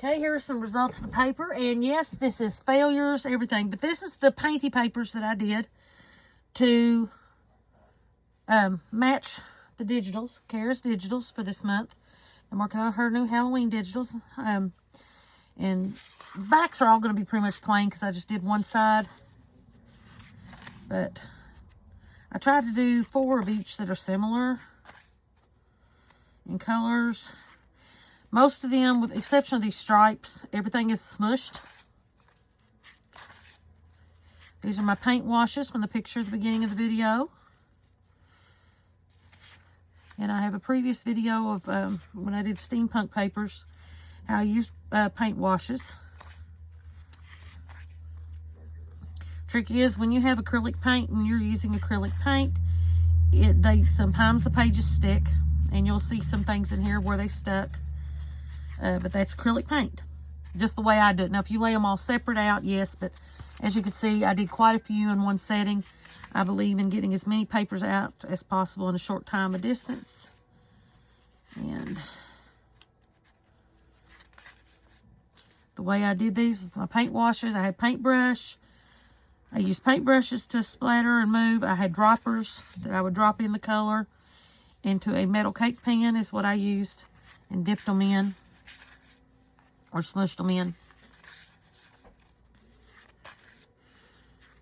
Okay, here are some results of the paper. And yes, this is failures, everything. But this is the Painty papers that I did to match the digitals, Kara's digitals for this month. I'm working on her new Halloween digitals. And backs are all going to be pretty much plain because I just did one side. But I tried to do 4 of each that are similar in colors. Most of them, with the exception of these stripes, everything is smushed. These are my paint washes from the picture at the beginning of the video. And I have a previous video of when I did steampunk papers, how I used paint washes. Trick is, when you have acrylic paint and you're using acrylic paint, sometimes the pages stick, and you'll see some things in here where they stuck. But that's acrylic paint, just the way I do it. Now, if you lay them all separate out, yes, but as you can see, I did quite a few in one setting. I believe in getting as many papers out as possible in a short time of distance. And the way I did these with my paint washes, I had paintbrush. I used paintbrushes to splatter and move. I had droppers that I would drop in the color into a metal cake pan is what I used, and dipped them in or smushed them in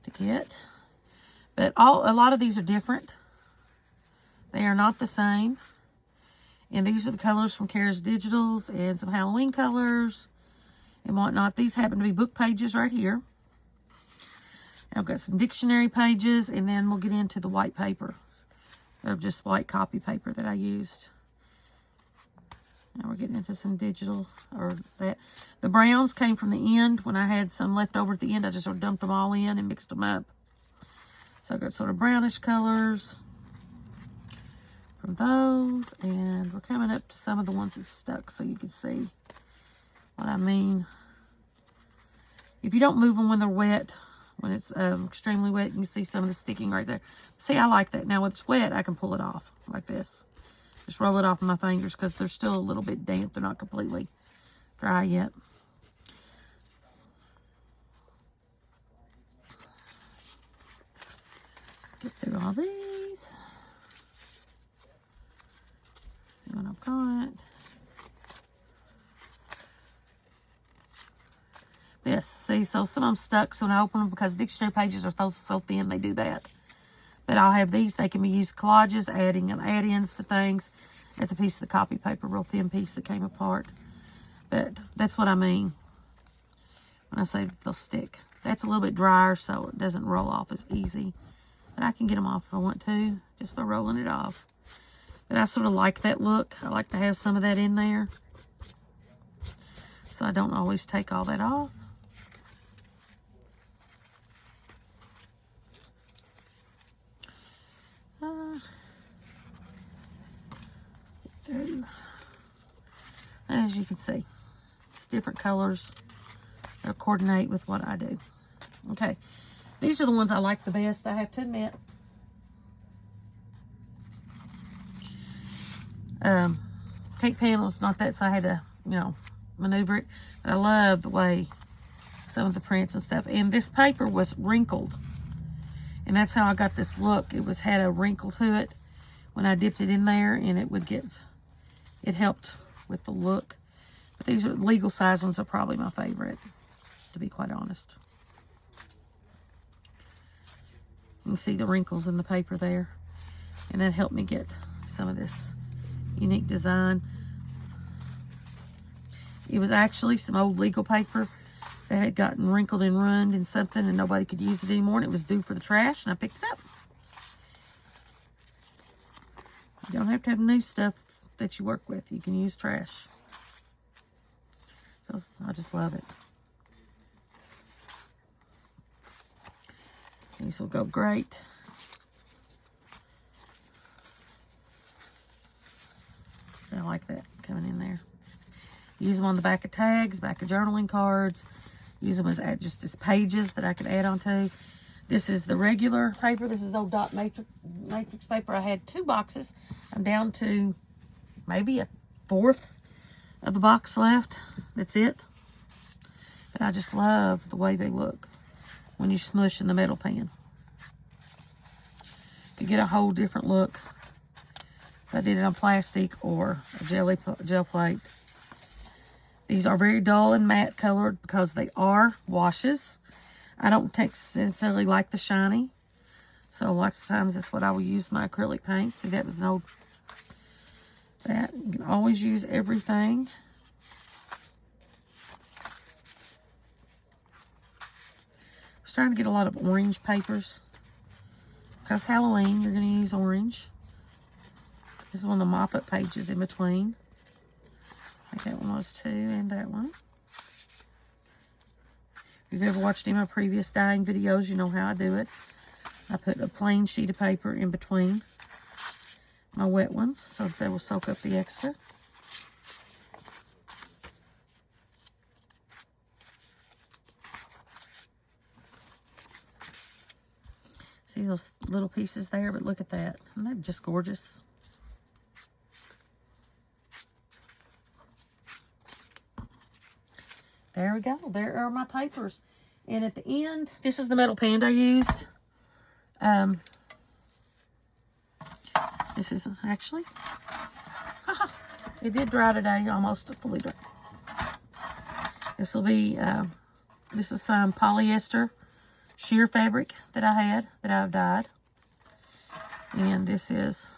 to get. But a lot of these are different. They are not the same. And these are the colors from Kara's Digitals and some Halloween colors and whatnot. These happen to be book pages right here. I've got some dictionary pages, and then we'll get into the white paper, or just white copy paper that I used. Now we're getting into some digital, or that. The browns came from the end. When I had some left over at the end, I just sort of dumped them all in and mixed them up. So I've got sort of brownish colors from those, and we're coming up to some of the ones that stuck so you can see what I mean. If you don't move them when they're wet, when it's extremely wet, you can see some of the sticking right there. See, I like that. Now, when it's wet, I can pull it off like this. Just roll it off with my fingers because they're still a little bit damp. They're not completely dry yet. Get through all these. See what I've got. Yes, see, so some of them stuck, so when I open them, because dictionary pages are so thin, they do that. But I'll have these. They can be used collages, adding and add-ins to things. That's a piece of the copy paper, real thin piece that came apart. But that's what I mean when I say that they'll stick. That's a little bit drier, so it doesn't roll off as easy. But I can get them off if I want to, just by rolling it off. But I sort of like that look. I like to have some of that in there, so I don't always take all that off. As you can see, it's different colors that coordinate with what I do. Okay, these are the ones I like the best, I have to admit. Cake panel's not that, so I had to, maneuver it. But I love the way some of the prints and stuff. And this paper was wrinkled, and that's how I got this look. It had a wrinkle to it when I dipped it in there, and it helped with the look. But these are legal size ones are probably my favorite, to be quite honest. You can see the wrinkles in the paper there, and that helped me get some of this unique design. It was actually some old legal paper that had gotten wrinkled and ruined and something, and nobody could use it anymore, and it was due for the trash, and I picked it up. You don't have to have new stuff that you work with. You can use trash. So I just love it. These will go great. So I like that coming in there. Use them on the back of tags, back of journaling cards. Use them as just as pages that I could add onto. This is the regular paper. This is old dot matrix paper. I had 2 boxes. I'm down to maybe a 1/4 of the box left. That's it. But I just love the way they look when you smush in the metal pan. You get a whole different look if I did it on plastic or a gel plate. These are very dull and matte colored because they are washes. I don't necessarily like the shiny. So lots of times that's what I will use my acrylic paint. See, that was an old... That, you can always use everything. I was trying to get a lot of orange papers. Because Halloween, you're going to use orange. This is one of the mop-up pages in between. I think that one was too, and that one. If you've ever watched any of my previous dyeing videos, you know how I do it. I put a plain sheet of paper in between my wet ones so that they will soak up the extra. See those little pieces there? But look at that. Isn't that just gorgeous? There we go. There are my papers. And at the end, this is the metal pan I used. This is actually, it did dry today, almost fully dry. This will be, this is some polyester sheer fabric that I had, that I've dyed. And this is,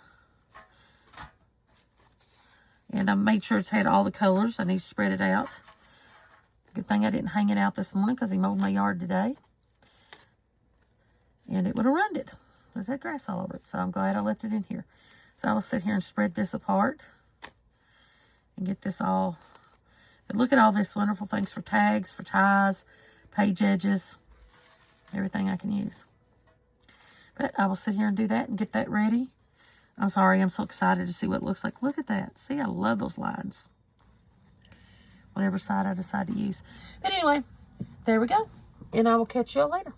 and I made sure it's had all the colors. I need to spread it out. Good thing I didn't hang it out this morning because he mowed my yard today. And it would have ruined it. There's that grass all over it. So I'm glad I left it in here. So I will sit here and spread this apart. And get this all. But look at all this wonderful things for tags, for ties, page edges. Everything I can use. But I will sit here and do that and get that ready. I'm sorry, I'm so excited to see what it looks like. Look at that. See, I love those lines. Whatever side I decide to use. But anyway, there we go. And I will catch you all later.